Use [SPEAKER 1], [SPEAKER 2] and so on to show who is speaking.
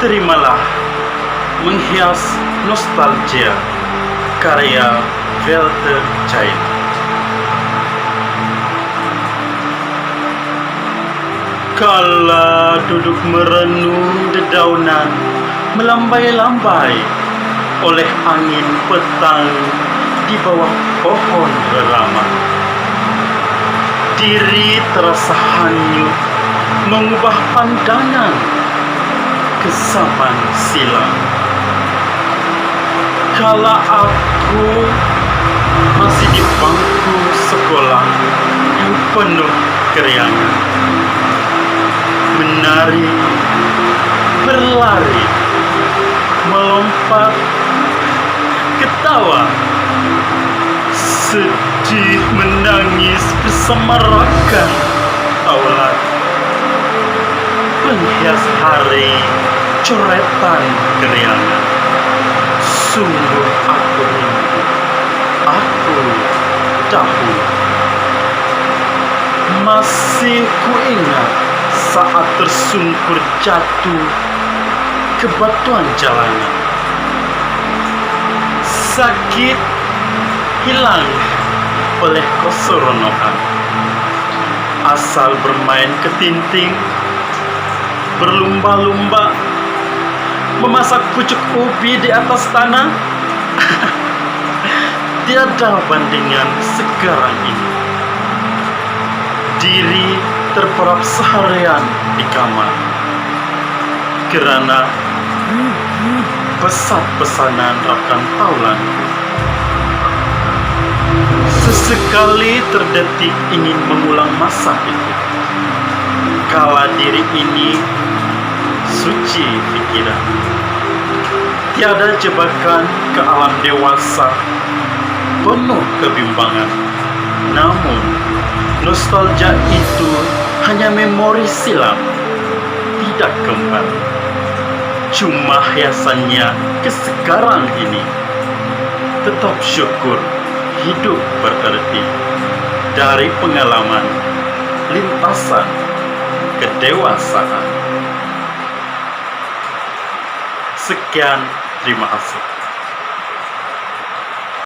[SPEAKER 1] Terimalah Menghias Nostalgia, karya Walter Chain. Kala duduk merenung dedaunan melambai-lambai oleh angin petang di bawah pohon reraman, diri terasa hanyut mengubah pandangan ke zaman silam. Kala aku masih di bangku sekolah yang penuh keriangan, menari, berlari, melompat, ketawa, sedih, menangis bersama rakan taulad, penghias hari, coretan keriangan. Sungguh aku rindu, aku dahulu. Masih kuingat saat tersungkur jatuh ke batuan jalanan. Sakit hilang oleh keseronokan. Asal bermain ketinting, berlumba-lumba, memasak pucuk ubi di atas tanah. Tiada bandingan sekarang ini. Diri terperap seharian di kamar kerana pesan-pesanan rakan taulan. Sesekali terdetik ingin mengulang masa itu, kala diri ini suci pikiran, tiada jebakan ke alam dewasa penuh kebimbangan. Namun nostalgia itu hanya memori silam, tidak kembali. Cuma hiasannya ke sekarang ini. Tetap syukur hidup berarti, dari pengalaman lintasan kedewasaan. Sekian, terima kasih.